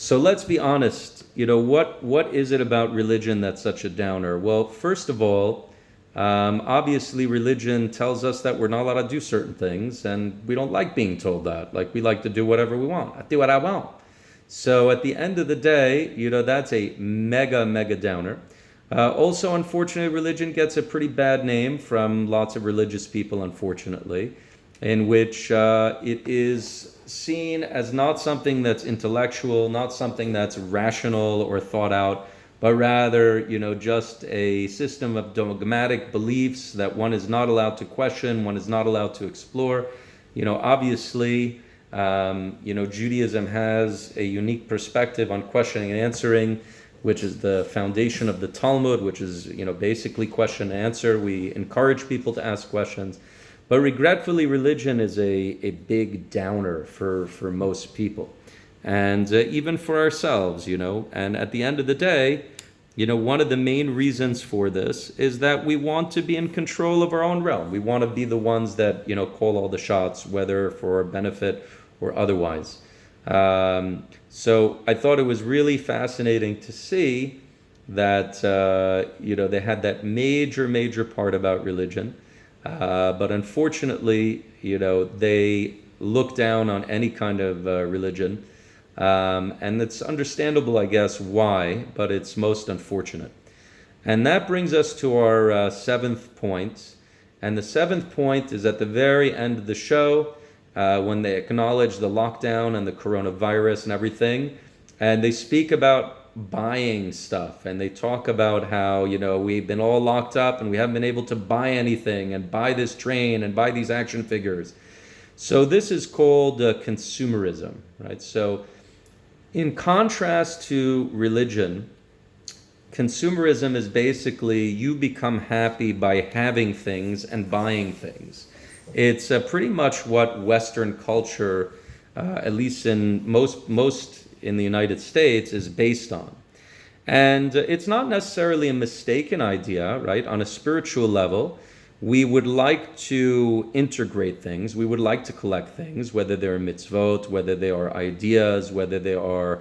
So let's be honest. What is it about religion that's such a downer? Well, first of all, obviously religion tells us that we're not allowed to do certain things, and we don't like being told that. Like, we like to do whatever we want. I do what I want. So at the end of the day, that's a mega, mega downer. Also, unfortunately, religion gets a pretty bad name from lots of religious people, unfortunately, in which it is seen as not something that's intellectual, not something that's rational or thought out, but rather, just a system of dogmatic beliefs that one is not allowed to question, one is not allowed to explore. Obviously, Judaism has a unique perspective on questioning and answering, which is the foundation of the Talmud, which is, basically question and answer. We encourage people to ask questions. But regretfully, religion is a big downer for most people. And even for ourselves, And at the end of the day, one of the main reasons for this is that we want to be in control of our own realm. We want to be the ones that, call all the shots, whether for our benefit or otherwise. So I thought it was really fascinating to see that, they had that major, major part about religion. But unfortunately, they look down on any kind of religion. And it's understandable, I guess, why, but it's most unfortunate. And that brings us to our seventh point. And the seventh point is at the very end of the show, when they acknowledge the lockdown and the coronavirus and everything, and they speak about buying stuff, and they talk about how, we've been all locked up and we haven't been able to buy anything, and buy this train and buy these action figures. So this is called consumerism, right? So in contrast to religion, consumerism is basically you become happy by having things and buying things. It's pretty much what Western culture, at least in most in the United States, is based on. And it's not necessarily a mistaken idea, right? On a spiritual level, we would like to integrate things. We would like to collect things, whether they're mitzvot, whether they are ideas, whether they are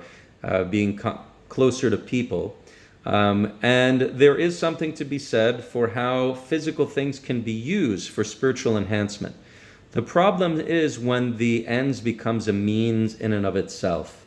being closer to people. And there is something to be said for how physical things can be used for spiritual enhancement. The problem is when the ends becomes a means in and of itself.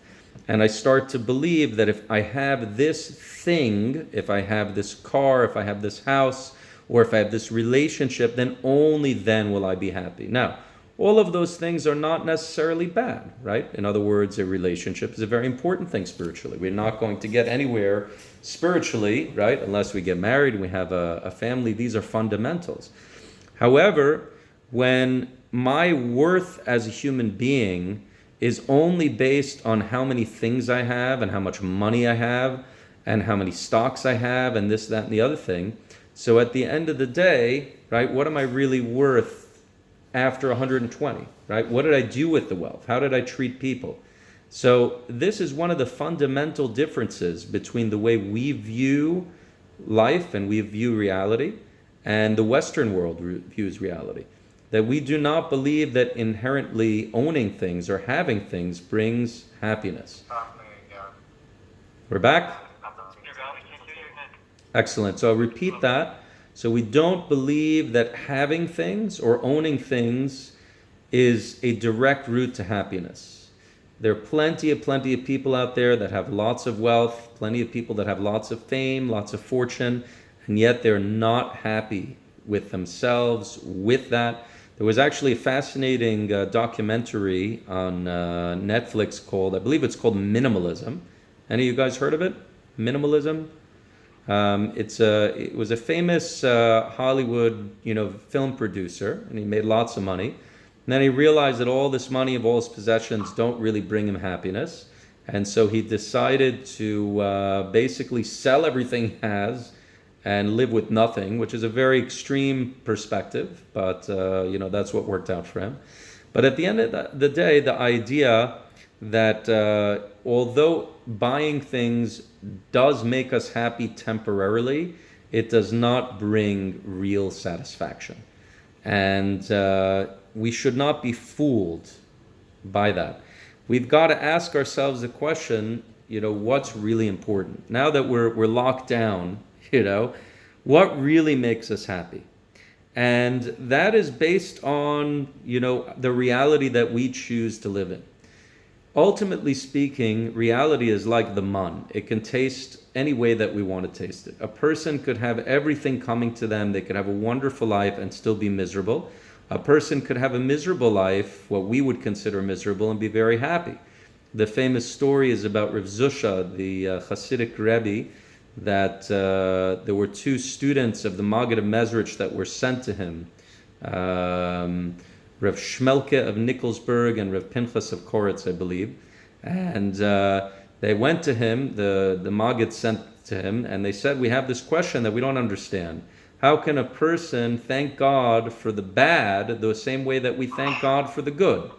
And I start to believe that if I have this thing, if I have this car, if I have this house, or if I have this relationship, then only then will I be happy. Now, all of those things are not necessarily bad, right? In other words, a relationship is a very important thing spiritually. We're not going to get anywhere spiritually, right, unless we get married and we have a family. These are fundamentals. However, when my worth as a human being is only based on how many things I have and how much money I have and how many stocks I have and this, that, and the other thing. So at the end of the day, right, what am I really worth after 120, right? What did I do with the wealth? How did I treat people? So this is one of the fundamental differences between the way we view life and we view reality and the Western world views reality. That we do not believe that inherently owning things or having things brings happiness. We're back? Excellent. So I'll repeat that. So we don't believe that having things or owning things is a direct route to happiness. There are plenty of people out there that have lots of wealth, plenty of people that have lots of fame, lots of fortune, and yet they're not happy with themselves, with that. There was actually a fascinating documentary on Netflix called, I believe it's called Minimalism. Any of you guys heard of it? Minimalism? It was a famous Hollywood, film producer, and he made lots of money. And then he realized that all this money of all his possessions don't really bring him happiness. And so he decided to basically sell everything he has and live with nothing, which is a very extreme perspective, but that's what worked out for him. But at the end of the day, the idea that although buying things does make us happy temporarily, it does not bring real satisfaction. And we should not be fooled by that. We've got to ask ourselves the question, what's really important. Now that we're locked down, what really makes us happy? And that is based on, the reality that we choose to live in. Ultimately speaking, reality is like the man. It can taste any way that we want to taste it. A person could have everything coming to them. They could have a wonderful life and still be miserable. A person could have a miserable life, what we would consider miserable, and be very happy. The famous story is about Rav Zusha, the Hasidic Rebbe, that there were two students of the Maggid of Mezrich that were sent to him. Rav Shmelke of Nikolsburg and Rav Pinchas of Koretz, I believe. And they went to him, the Maggid sent to him, and they said, we have this question that we don't understand. How can a person thank God for the bad the same way that we thank God for the good?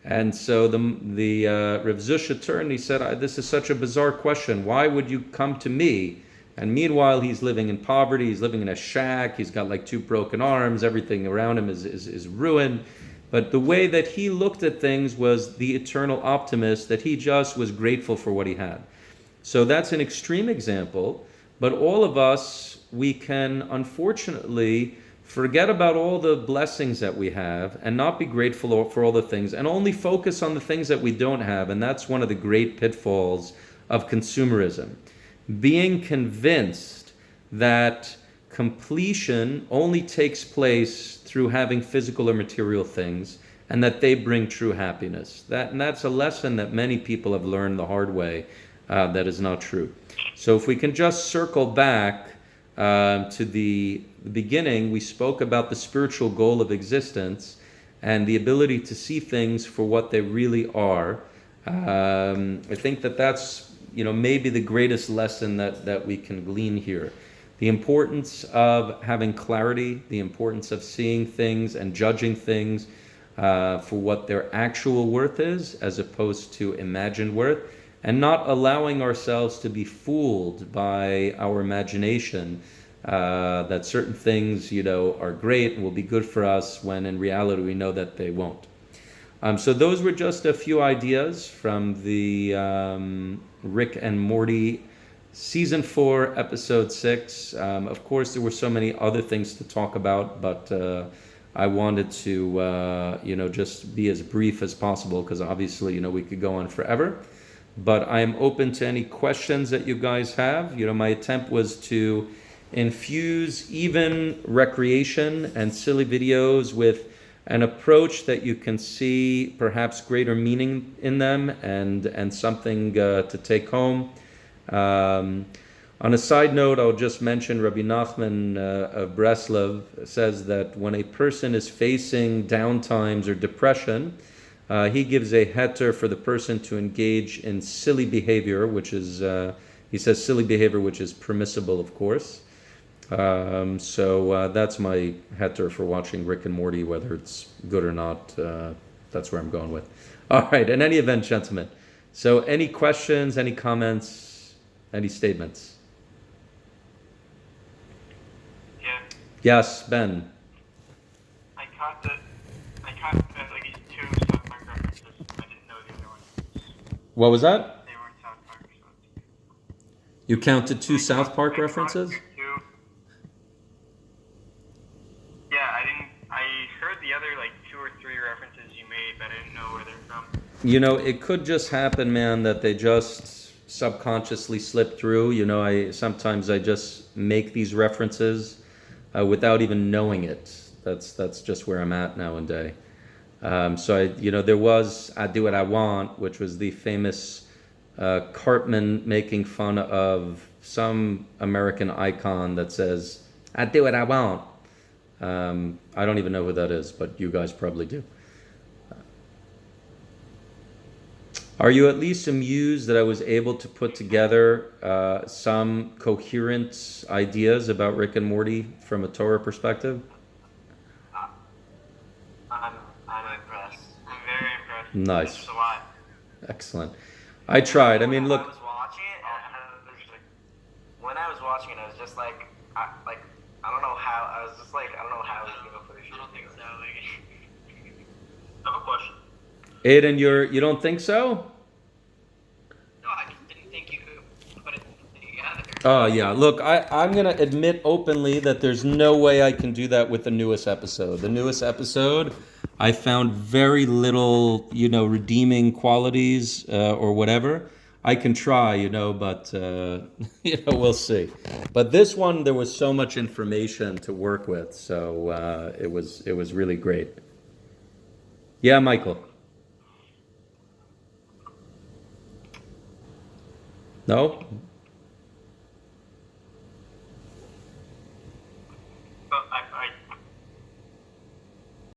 And so the Rav Zusha turned, he said, this is such a bizarre question. Why would you come to me? And meanwhile, he's living in poverty, he's living in a shack, he's got like 2 broken arms, everything around him is ruined. But the way that he looked at things was the eternal optimist, that he just was grateful for what he had. So that's an extreme example, but all of us, we can unfortunately forget about all the blessings that we have and not be grateful for all the things and only focus on the things that we don't have. And that's one of the great pitfalls of consumerism. Being convinced that completion only takes place through having physical or material things and that they bring true happiness. That's a lesson that many people have learned the hard way. That is not true. So if we can just circle back to the beginning, we spoke about the spiritual goal of existence and the ability to see things for what they really are. I think that's maybe the greatest lesson that we can glean here. The importance of having clarity, the importance of seeing things and judging things for what their actual worth is as opposed to imagined worth, and not allowing ourselves to be fooled by our imagination that certain things, are great and will be good for us when in reality we know that they won't. So those were just a few ideas from the Rick and Morty Season 4, Episode 6. Of course, there were so many other things to talk about, but I wanted to, just be as brief as possible because obviously, we could go on forever. But I am open to any questions that you guys have. My attempt was to infuse even recreation and silly videos with an approach that you can see perhaps greater meaning in them and something to take home. On a side note, I'll just mention Rabbi Nachman of Breslov says that when a person is facing downtimes or depression, he gives a heter for the person to engage in silly behavior, which is, he says silly behavior, which is permissible, of course. So that's my heter for watching Rick and Morty, whether it's good or not. That's where I'm going with. All right, in any event, gentlemen. So any questions, any comments, any statements? Yeah. Yes, Ben. I caught like these 2 South Park references. I didn't know the other ones. What was that? They weren't South Park. So. You counted 2 South Park references? Yeah, I heard the other like 2 or 3 references you made, but I didn't know where they're from. It could just happen, man, that they just subconsciously slip through. Sometimes I just make these references without even knowing it. That's just where I'm at nowadays. So there was I Do What I Want, which was the famous Cartman making fun of some American icon that says, I do what I want. I don't even know who that is, but you guys probably do. Are you at least amused that I was able to put together some coherent ideas about Rick and Morty from a Torah perspective? I'm impressed. I'm very impressed. Nice. It's a lot. Excellent. I tried. I mean, look. I was watching it, and when I was watching it, I was just like, I don't know how. I was just like, I don't know how I was gonna put it. I don't think so. I have a question. Aiden, you don't think so? No, Oh yeah, look, I'm gonna admit openly that there's no way I can do that with the newest episode. The newest episode, I found very little, redeeming qualities or whatever. I can try, but we'll see. But this one, there was so much information to work with, so it was really great. Yeah, Michael. No?